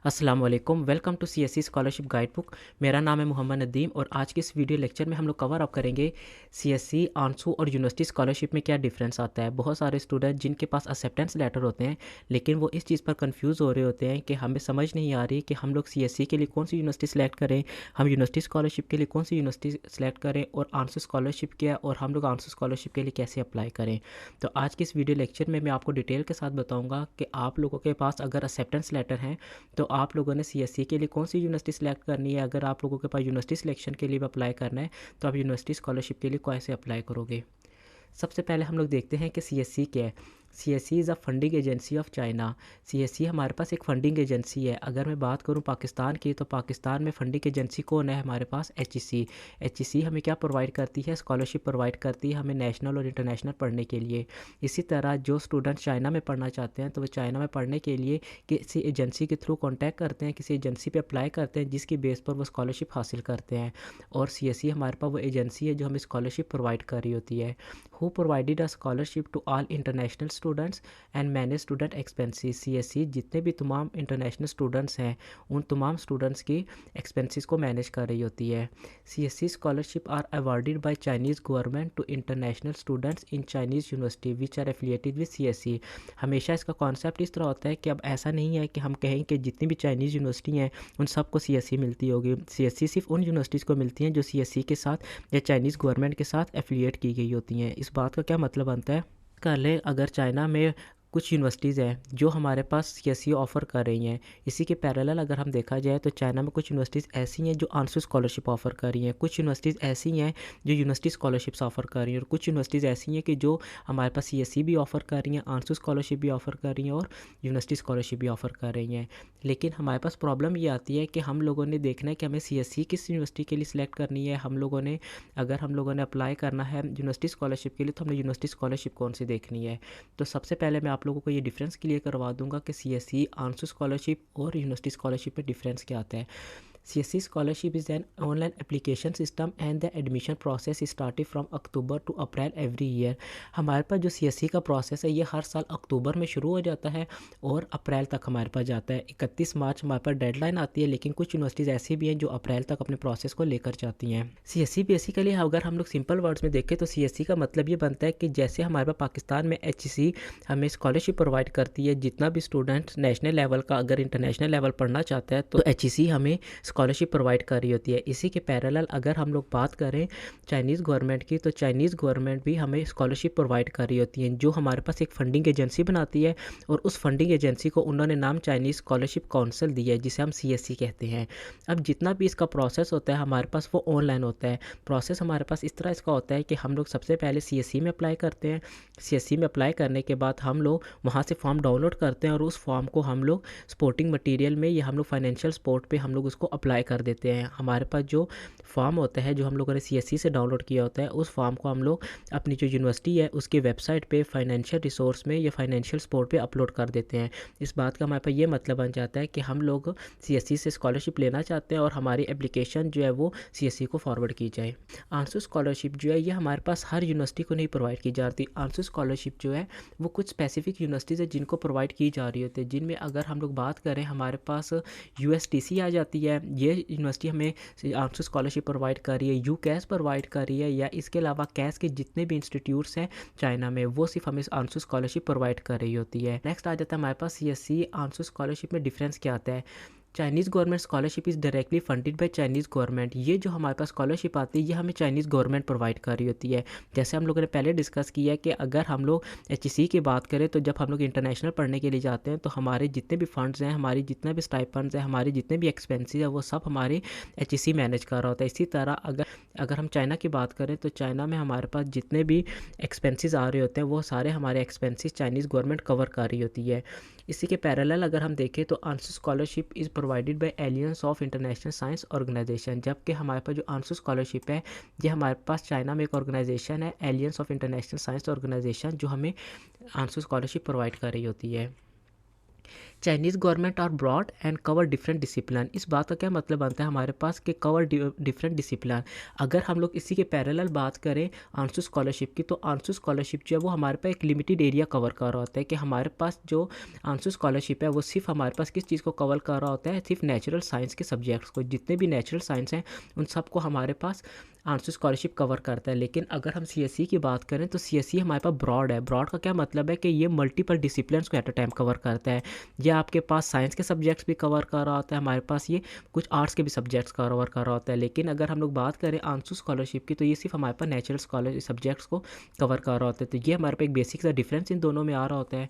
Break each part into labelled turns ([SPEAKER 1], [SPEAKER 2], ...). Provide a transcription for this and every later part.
[SPEAKER 1] अस्सलाम वालेकुम, welcome to CSC scholarship guide book. मेरा नाम है मोहम्मद नदीम और आज के इस वीडियो लेक्चर में हम लोग कवर अप करेंगे सीएससी, आंसू और यूनिवर्सिटी स्कॉलरशिप में क्या डिफरेंस आता है। बहुत सारे स्टूडेंट जिनके पास एक्सेप्टेंस लेटर होते हैं लेकिन वो इस चीज़ पर कंफ्यूज हो रहे होते हैं कि हमें समझ नहीं आ रही कि हम लोग सीएससी के लिए कौन सी यूनिवर्सिटी सेलेक्ट करें, हम यूनिवर्सिटी स्कॉलरशिप के लिए कौन सी यूनिवर्सिटी सेलेक्ट करें और आंसू स्कॉलरशिप क्या और हम लोग आंसू स्कॉलरशिप के लिए कैसे अप्लाई करें। तो आज के इस वीडियो लेक्चर में मैं आपको डिटेल के साथ बताऊँगा कि आप लोगों के पास अगर एक्सेप्टेंस लेटर हैं तो आप लोगों ने सीएससी के लिए कौन सी यूनिवर्सिटी सेलेक्ट करनी है। अगर आप लोगों के पास यूनिवर्सिटी सिलेक्शन के लिए भी अप्लाई करना है तो आप यूनिवर्सिटी स्कॉलरशिप के लिए कैसे अप्लाई करोगे। सबसे पहले हम लोग देखते हैं कि सीएससी क्या है। CSC is a funding agency of China. CSC हमारे पास एक फंडिंग एजेंसी है। अगर मैं बात करूं पाकिस्तान की तो पाकिस्तान में फंडिंग एजेंसी कौन है हमारे पास, एचईसी। एचईसी हमें क्या प्रोवाइड करती है, स्कॉलरशिप प्रोवाइड करती है हमें नेशनल और इंटरनेशनल पढ़ने के लिए। इसी तरह जो स्टूडेंट चाइना में पढ़ना चाहते हैं तो वो चाइना में पढ़ने के लिए किसी एजेंसी के थ्रू कॉन्टैक्ट करते हैं, किसी एजेंसी पर अप्लाई करते हैं जिसकी बेस पर वो स्कॉलरशिप हासिल करते हैं। और सीएससी हमारे पास वो एजेंसी है जो हमें स्कॉलरशिप प्रोवाइड कर रही होती है। Who provided a scholarship to all international students and manage student expenses. CSC जितने भी तमाम इंटरनेशनल स्टूडेंट्स हैं उन तमाम स्टूडेंट्स की एक्सपेंसेस को मैनेज कर रही होती है। CSC scholarship are awarded by Chinese government to international students in Chinese university which are affiliated with CSC. हमेशा इसका कॉन्सेप्ट इस तरह होता है कि अब ऐसा नहीं है कि हम कहें कि जितनी भी चाइनीज़ यूनिवर्सिटी हैं उन सबको सीएससी मिलती होगी। सीएससी सिर्फ उन यूनिवर्सिटीज़ को मिलती हैं जो सीएससी के साथ या चाइनीज़ गवर्नमेंट के साथ एफिलिएट की गई होती हैं। इस बात का क्या मतलब बनता है, कर लें अगर चाइना में कुछ यूनिवर्सिटीज़ हैं जो हमारे पास सीएससी ऑफ़र कर रही हैं, इसी के पैरेलल अगर हम देखा जाए तो चाइना में कुछ यूनिवर्सिटीज़ ऐसी हैं जो आंसू स्कॉलरशिप ऑफ़र कर रही हैं, कुछ यूनिवर्सिटीज़ ऐसी हैं जो यूनिवर्सिटी स्कॉलरशिप्स ऑफ़र कर रही हैं और कुछ यूनिवर्सिटीज़ ऐसी हैं कि जो हमारे पास सीएससी भी ऑफ़र कर रही हैं, आंसू स्कॉलरशिप भी ऑफ़र कर रही हैं और यूनिवर्सिटी स्कॉलरशिप भी ऑफ़र कर रही हैं। लेकिन हमारे पास प्रॉब्लम ये आती है कि हम लोगों ने देखना है कि हमें सीएससी किस यूनिवर्सिटी के लिए सिलेक्ट करनी है। अगर हम लोगों ने अप्लाई करना है यूनिवर्सिटी स्कॉलरशिप के लिए तो हमने यूनिवर्सिटी स्कॉलरशिप कौन सी देखनी है। तो सबसे पहले मैं आप लोगों को ये डिफरेंस क्लियर करवा दूंगा कि सीएससी, आंसू स्कॉलरशिप और यूनिवर्सिटी स्कॉलरशिप में डिफरेंस क्या आता है। CSC scholarship is an online application system and the admission process is started from October to April every year। हमारे पास जो CSC का प्रोसेस है ये हर साल अक्टूबर में शुरू हो जाता है और अप्रैल तक हमारे पास जाता है। 31 मार्च हमारे पास डेडलाइन आती है, लेकिन कुछ यूनिवर्सिटीज़ ऐसी भी हैं जो अप्रैल तक अपने प्रोसेस को लेकर जाती हैं। CSC बेसिकली अगर हम लोग सिंपल वर्ड्स में देखें तो CSC का मतलब ये बनता है कि जैसे हमारे पास पाकिस्तान में HEC हमें स्कॉलरशिप प्रोवाइड करती है, जितना भी स्टूडेंट नेशनल लेवल का अगर इंटरनेशनल लेवल पढ़ना चाहता है तो HEC हमें स्कॉलरशिप प्रोवाइड कर रही होती है। इसी के पैरेलल अगर हम लोग बात करें चाइनीज़ गवर्नमेंट की तो चाइनीज़ गवर्नमेंट भी हमें स्कॉलरशिप प्रोवाइड कर रही होती है, जो हमारे पास एक फंडिंग एजेंसी बनाती है और उस फंडिंग एजेंसी को उन्होंने नाम चाइनीज़ स्कॉलरशिप काउंसिल दिया है जिसे हम CSC कहते हैं। अब जितना भी इसका प्रोसेस होता है हमारे पास वो ऑनलाइन होता है। प्रोसेस हमारे पास इस तरह इसका होता है कि हम लोग सबसे पहले CSC में अप्लाई करते हैं। CSC में अप्लाई करने के बाद हम लोग वहाँ से फॉर्म डाउनलोड करते हैं और उस फॉर्म को हम लोग सपोर्टिंग मटेरियल में या हम लोग फाइनेंशियल सपोर्ट पे हम लोग उसको अप्लाई कर देते हैं। हमारे पास जो फॉर्म होता है जो हम लोगों ने CSC से डाउनलोड किया होता है उस फॉर्म को हम लोग अपनी जो यूनिवर्सिटी है उसकी वेबसाइट पे फाइनेंशियल रिसोर्स में या फाइनेंशियल सपोर्ट पे अपलोड कर देते हैं। इस बात का हमारे पास ये मतलब बन जाता है कि हम लोग CSC से स्कॉलरशिप लेना चाहते हैं और हमारी एप्लीकेशन जो है वो CSC को फॉरवर्ड की जाए। आंसू स्कॉलरशिप जो है ये हमारे पास हर यूनिवर्सिटी को नहीं प्रोवाइड की जाती। आंसू स्कॉलरशिप जो है वो कुछ स्पेसिफिक यूनिवर्सिटीज़ है जिनको प्रोवाइड की जा रही होती है, जिनमें अगर हम लोग बात करें हमारे पास USTC आ जाती है। ये यूनिवर्सिटी हमें आंसू स्कॉलरशिप प्रोवाइड कर रही है, यूकैस प्रोवाइड कर रही है, या इसके अलावा कैस के जितने भी इंस्टीट्यूट्स हैं चाइना में वो सिर्फ हमें आंसू स्कॉलरशिप प्रोवाइड कर रही होती है। नेक्स्ट आ जाता है हमारे पास CSC आंसू स्कॉलरशिप में डिफरेंस क्या आता है। Chinese government scholarship is directly funded by Chinese government. ये जो हमारे पास स्कॉलरशिप आती है ये हमें चाइनीज़ गवर्नमेंट प्रोवाइड कर रही होती है। जैसे हम लोगों ने पहले डिस्कस किया है कि अगर हम लोग HEC की बात करें तो जब हम लोग इंटरनेशनल पढ़ने के लिए जाते हैं तो हमारे जितने भी फंड्स हैं, हमारी जितने भी स्टाइपेंड्स हैं, हमारे जितने भी एक्सपेंसेस हैं वो सब हमारे HEC मैनेज कर रहा होता है। इसी तरह अगर हम चाइना की बात करें तो चाइना में हमारे पास जितने भी एक्सपेंसेस आ रहे होते हैं वो सारे हमारे एक्सपेंसेस चाइनीज़ गवर्नमेंट कवर कर रही होती है। इसी के पैरेलल अगर हम देखें तो ANSO scholarship is provided by alliance of international science organization, जबकि हमारे पास जो आंसू स्कॉलरशिप है ये हमारे पास चाइना में एक ऑर्गेनाइजेशन है alliance of international science organization जो हमें आंसू स्कॉलरशिप प्रोवाइड कर रही होती है। Chinese government are broad and cover different discipline. इस बात का क्या मतलब बनता है हमारे पास कि कवर डिफरेंट डिसिप्लिन। अगर हम लोग इसी के पैरेलल बात करें आंसू स्कॉलरशिप की, तो आंसू स्कॉलरशिप जो है वो हमारे पास एक लिमिटेड एरिया कवर कर रहा होता है कि हमारे पास जो आंसू स्कॉलरशिप है वो सिर्फ हमारे पास किस चीज़ को कवर कर रहा होता है, सिर्फ नेचुरल साइंस के सब्जेक्ट्स को। जितने भी नेचुरल साइंस हैं उन सबको हमारे पास आंसू स्कॉलरशिप कवर करता है। लेकिन अगर हम सीएससी की बात करें तो सीएससी हमारे पास ब्रॉड है। ब्रॉड का क्या मतलब है कि ये मल्टीपल डिसिप्लिन्स को एट अ टाइम कवर करता है। ये आपके पास साइंस के सब्जेक्ट्स भी कवर कर रहा होता है, हमारे पास ये कुछ आर्ट्स के भी सब्जेक्ट्स कवर कर रहा होता है। लेकिन अगर हम लोग बात करें आंसू स्कॉलरशिप की, तो ये सिर्फ हमारे पास नेचुरल स्कॉलर सब्जेक्ट्स को कवर कर रहा होता है। तो ये हमारे पास एक बेसिक सा डिफरेंस इन दोनों में आ रहा होता है।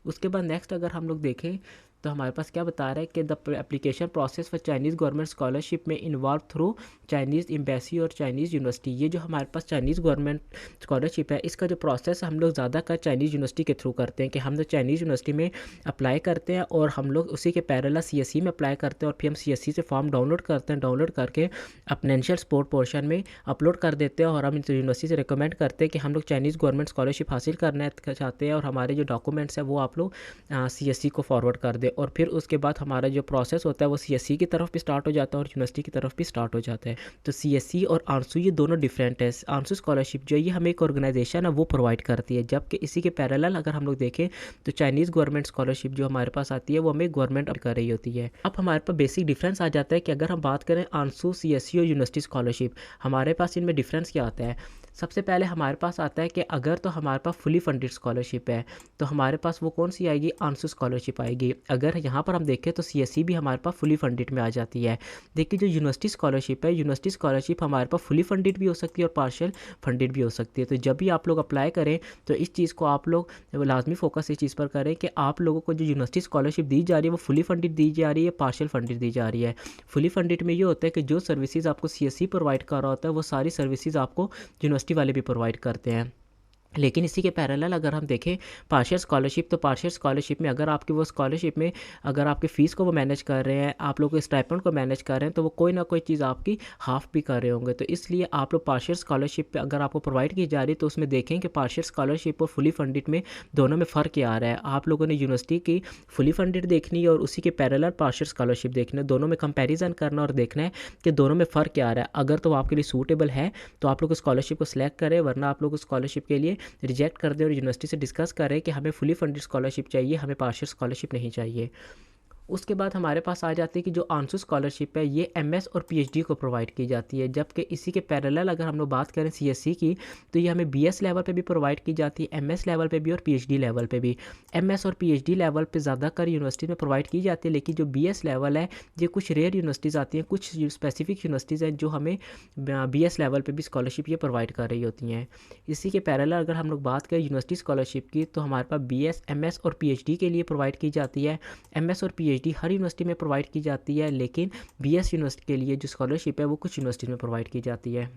[SPEAKER 1] उसके बाद नेक्स्ट अगर हम लोग देखें तो हमारे पास क्या बता रहा है कि the application process for Chinese government scholarship में इन्वॉल्व थ्रू चाइनीज़ एम्बेसी और चाइनीज़ यूनिवर्सिटी। ये जो हमारे पास चाइनीज़ गवर्नमेंट स्कॉलरशिप है, इसका जो प्रोसेस हम लोग ज़्यादातर चाइनीज़ यूनिवर्सिटी के थ्रू करते हैं कि हम लोग चाइनीज़ यूनिवर्सिटी में अप्लाई करते हैं और हम लोग उसी के पैरेलल सीएससी में अप्लाई करते हैं और फिर हम सीएससी से फॉर्म डाउनलोड करते हैं। डाउनलोड करके फाइनेंशियल सपोर्ट पोर्शन में अपलोड कर देते हैं और हम यूनिवर्सिटी से रिकमेंड करते हैं कि हम लोग चाइनीज़ गवर्नमेंट स्कॉलरशिप हासिल करना चाहते हैं और हमारे जो डॉक्यूमेंट्स हैं वो आप लोग सीएससी को फॉरवर्ड कर दें। और फिर उसके बाद हमारा जो प्रोसेस होता है वो सीएससी की तरफ भी स्टार्ट हो जाता है और यूनिवर्सिटी की तरफ भी स्टार्ट हो जाता है। तो सीएससी और आंसू ये दोनों डिफरेंट है। आंसू स्कॉलरशिप जो है ये हमें एक ऑर्गेनाइजेशन है वो प्रोवाइड करती है, जबकि इसी के पैरेलल अगर हम लोग देखें तो चाइनीज़ गवर्नमेंट स्कॉलरशिप जो हमारे पास आती है वो हमें गवर्नमेंट कर रही होती है। अब हमारे पास बेसिक डिफरेंस आ जाता है कि अगर हम बात करें आंसू, सीएससी और यूनिवर्सिटी स्कॉलरशिप, हमारे पास इनमें डिफरेंस क्या आता है। सबसे पहले हमारे पास आता है कि अगर तो हमारे पास फुली फंडेड स्कॉलरशिप है तो हमारे पास वो कौन सी आएगी, आंसू स्कॉलरशिप आएगी। अगर यहाँ पर हम देखें तो सीएससी भी हमारे पास फुली फंडेड में आ जाती है। देखिए जो यूनिवर्सिटी स्कॉलरशिप है, यूनिवर्सिटी स्कॉलरशिप हमारे पास फुली फंडेड भी हो सकती है और पार्शियल फंडेड भी हो सकती है। तो जब भी आप लोग अप्लाई करें तो इस चीज़ को आप लोग लाजमी फोकस इस चीज़ पर करें कि आप लोगों को जो यूनिवर्सिटी स्कॉलरशिप दी जा रही है वो फुली फंडेड दी जा रही है, पार्शियल फंडेड दी जा रही है। फुली फंडेड में ये होता है कि जो सर्विसेज आपको सीएससी प्रोवाइड कर रहा होता है वो सारी सर्विसेज आपको यूनिवर्सिटी वाले भी प्रोवाइड करते हैं। लेकिन इसी के पैरेलल अगर हम देखें पार्शियल स्कॉलरशिप, तो पार्शियल स्कॉलरशिप में अगर आपकी वो स्कॉलरशिप में अगर आपकी फ़ीस को वो मैनेज कर रहे हैं, आप लोग के स्टाइपेंड को मैनेज कर रहे हैं, तो वो कोई ना कोई चीज़ आपकी हाफ भी कर रहे होंगे। तो इसलिए आप लोग पार्शियल स्कॉलरशिप पे अगर आपको प्रोवाइड की जा रही है तो उसमें देखें कि पार्शियल स्कॉलरशिप और फुली फंडेड में दोनों में फ़र्क क्या आ रहा है। आप लोगों ने यूनिवर्सिटी की फुली फंडेड देखनी है और उसी के पैरेलल पार्शियल स्कॉलरशिप देखनी है, दोनों में कंपेरिजन करना और देखना है कि दोनों में फ़र्क क्या आ रहा है। अगर तो आपके लिए सूटेबल है तो आप लोग स्कॉलरशिप को सिलेक्ट करें, वरना आप लोग स्कॉलरशिप के लिए रिजेक्ट कर दें और यूनिवर्सिटी से डिस्कस करें कि हमें फुली फंडेड स्कॉलरशिप चाहिए, हमें पार्शियल स्कॉलरशिप नहीं चाहिए। उसके बाद हमारे पास आ जाती है कि जो आंसू स्कॉलरशिप है ये एमएस और पीएचडी को प्रोवाइड की जाती है, जबकि इसी के पैरेलल अगर हम लोग बात करें सीएससी की तो ये हमें बीएस लेवल पे भी प्रोवाइड की जाती है, एमएस लेवल पे भी और पीएचडी लेवल पे भी। एमएस और पीएचडी लेवल पे ज़्यादातर यूनिवर्सिटी में प्रोवाइड की जाती है, लेकिन जो बीएस लेवल है ये कुछ रेयर यूनिवर्सिटीज़ आती हैं, कुछ स्पेसिफिक यूनिवर्सिटीज़ हैं जो हमें बीएस लेवल पर भी स्कॉलरशिप ये प्रोवाइड कर रही होती हैं। इसी के पैरेलल अगर हम लोग बात करें यूनिवर्सिटी स्कॉलरशिप की तो हमारे पास बीएस, एमएस और पीएचडी के लिए प्रोवाइड की जाती है। एमएस और पीएचडी हर यूनिवर्सिटी में प्रोवाइड की जाती है, लेकिन बीएस यूनिवर्सिटी के लिए जो स्कॉलरशिप है वो कुछ यूनिवर्सिटी में प्रोवाइड की जाती है।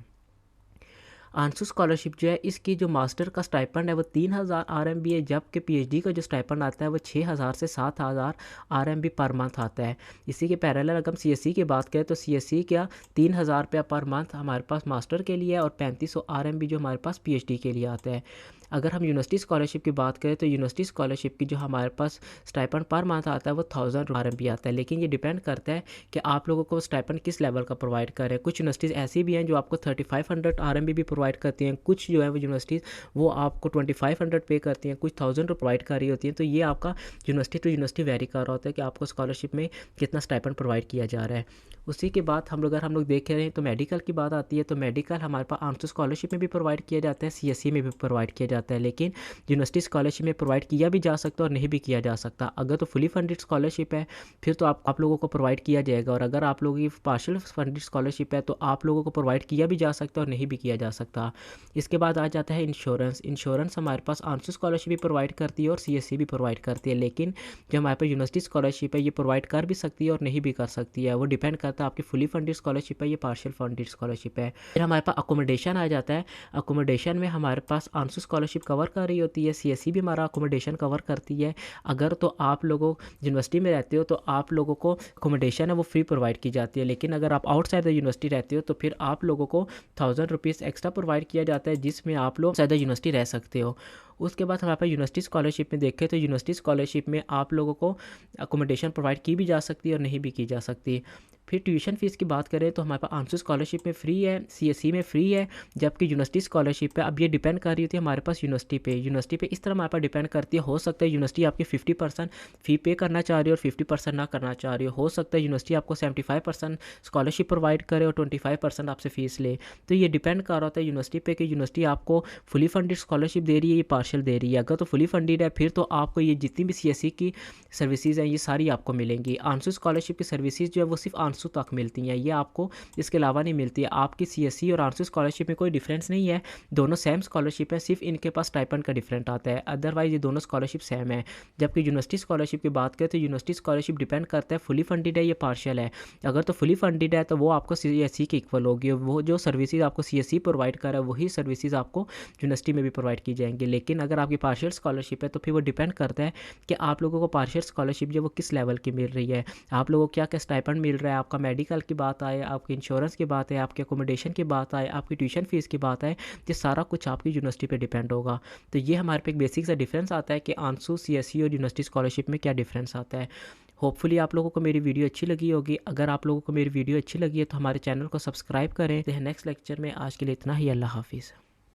[SPEAKER 1] आंसू स्कॉलरशिप जो है इसकी जो मास्टर का स्टाइपेंड है वो 3000 RMB है, जबकि पीएचडी का जो स्टाइपेंड आता है वो 6000 से 7000 RMB पर मंथ आता है। इसी के पैरेलल अगर हम सीएससी की बात करें तो सीएससी का 3000 रुपया पर मंथ हमारे पास मास्टर के लिए है और 3500 RMB जो हमारे पास पीएचडी के लिए आता है। अगर हम यूनिवर्सिटी स्कॉलरशिप की बात करें तो यूनिवर्सिटी स्कॉलरशिप की जो हमारे पास स्टाइपेंड पर मंथ आता है वो 1000 RMB आता है, लेकिन ये डिपेंड करता है कि आप लोगों को स्टाइपेंड किस लेवल का प्रोवाइड करें। कुछ यूनिवर्सिटीज़ ऐसी भी हैं जो आपको 3500 RMB भी प्रोवाइड करती हैं, कुछ जो है वो यूनिवर्सिटीज़ वो आपको 2500 पे करती हैं, कुछ 1000 प्रोवाइड कर रही होती हैं। तो ये आपका यूनिवर्सिटी टू यूनिवर्सिटी वेरी कर रहा होता है कि आपको स्कॉलरशिप में कितना स्टाइपेंड प्रोवाइड किया जा रहा है। उसी के बाद अगर हम लोग देख रहे हैं तो मेडिकल की बात आती है, तो मेडिकल हमारे पास आंसू स्कॉलरशिप में भी प्रोवाइड किया जाता है, सीएससी में भी प्रोवाइड किया जाता है, लेकिन यूनिवर्सिटी स्कॉलरशिप में प्रोवाइड किया भी जा सकता है और नहीं भी किया जा सकता। अगर तो फुली फंडेड स्कॉलरशिप है फिर तो आप लोगों को प्रोवाइड किया जाएगा, और अगर आप लोगों की पार्शियल फंडेड स्कॉलरशिप है तो आप लोगों को प्रोवाइड किया भी जा सकता है और नहीं भी किया जा सकता। इसके बाद आ जाता है इंश्योरेंस। इंश्योरेंस हमारे पास आंसू स्कॉलरशिप भी प्रोवाइड करती है और सीएससी भी प्रोवाइड करती है, लेकिन जो हमारे पास यूनिवर्सिटी स्कॉलरशिप है ये प्रोवाइड कर भी सकती है और नहीं भी कर सकती है, वो डिपेंड करता है आपकी फुली फंडेड स्कॉलरशिप है ये पार्शियल फंडेड स्कॉलरशिप है। फिर हमारे पास अकोमोडेशन आ जाता है। अकोमोडेशन में हमारे पास आंसू स्कॉलरशिप कवर कर रही होती है, सीएससी भी हमारा अकोमोडेशन कवर करती है। अगर तो आप लोगों यूनिवर्सिटी में रहते हो तो आप लोगों को अकोमोडेशन है वो फ्री प्रोवाइड की जाती है, लेकिन अगर आप आउटसाइड द यूनिवर्सिटी रहते हो तो फिर आप लोगों को 1000 रुपीज़ एक्स्ट्रा प्रोवाइड किया जाता है, जिसमें आप लोग साइड द यूनिवर्सिटी रह सकते हो। उसके बाद हमारे पास यूनिवर्सिटी स्कॉलरशिप में देखें तो यूनिवर्सिटी स्कॉलरशिप में आप लोगों को अकोमोडेशन प्रोवाइड की भी जा सकती है और नहीं भी की जा सकती। फिर ट्यूशन फ़ीस की बात करें तो हमारे पास आंसू स्कॉलरशिप में फ्री है, सीएससी में फ्री है, जबकि यूनिवर्सिटी स्कॉलरशिप पे अब ये डिपेंड कर रही होती है हमारे पास यूनिवर्सिटी पे इस तरह हमारे पास डिपेंड करती है। हो सकता है यूनिवर्सिटी आपकी 50% फ़ी पे करना चाह रही हो और 50% ना करना चाह रही हो सकता है यूनिवर्सिटी आपको 75% स्कॉलरशिप प्रोवाइड करे और 25% आपसे फ़ीस ले। तो ये डिपेंड कर रहा होता है यूनिवर्सिटी पे कि यूनिवर्सिटी आपको फुली फंडेड स्कॉलरशिप दे रही है, ये पार्शियल दे रही है। अगर तो फुली फंडेड है फिर तो आपको ये जितनी भी सीएससी की सर्विसेज हैं ये सारी आपको मिलेंगी। आंसू स्कॉलरशिप की सर्विसेज जो है वो सिर्फ आंसू तक मिलती हैं, ये आपको इसके अलावा नहीं मिलती है। आपकी सीएससी और आंसू स्कॉलरशिप में कोई डिफरेंस नहीं है, दोनों सेम स्कॉलरशिप है, सिर्फ इनके पास स्टाइपेंड का डिफरेंट आता है, अदरवाइज ये दोनों स्कॉलरशिप सेम है। जबकि यूनिवर्सिटी स्कॉलरशिप की बात करें तो यूनिवर्सिटी स्कॉलरशिप डिपेंड करता है फुली फंडेड है या पार्शियल है। अगर तो फुली फंडेड है तो वो आपको सीएससी के इक्वल होगी, वो जो सर्विसेज आपको सीएससी प्रोवाइड कर रहा है वही सर्विसेज आपको यूनिवर्सिटी में भी प्रोवाइड की जाएंगी। लेकिन अगर आपकी पार्शियल स्कॉलरशिप है तो फिर वो डिपेंड करता है कि आप लोगों को पार्शियल स्कॉलरशिप जो वो किस लेवल की मिल रही है, आप लोगों को क्या क्या स्टाइपेंड मिल रहा है, आपका मेडिकल की बात आए, आपकी इंश्योरेंस की बात है, आपके अकोमोडेशन की बात आए, आपकी ट्यूशन फीस की बात आए, ये सारा कुछ आपकी यूनिवर्सिटी पे डिपेंड होगा। तो ये हमारे पे एक बेसिक सा डिफरेंस आता है कि आंसू, सीएससी और यूनिवर्सिटी स्कॉलरशिप में क्या डिफरेंस आता है। होपफुली आप लोगों को मेरी वीडियो अच्छी लगी होगी। अगर आप लोगों को मेरी वीडियो अच्छी लगी है तो हमारे चैनल को सब्सक्राइब करें। नेक्स्ट लेक्चर में आज के लिए इतना ही। अल्लाह हाफिज़।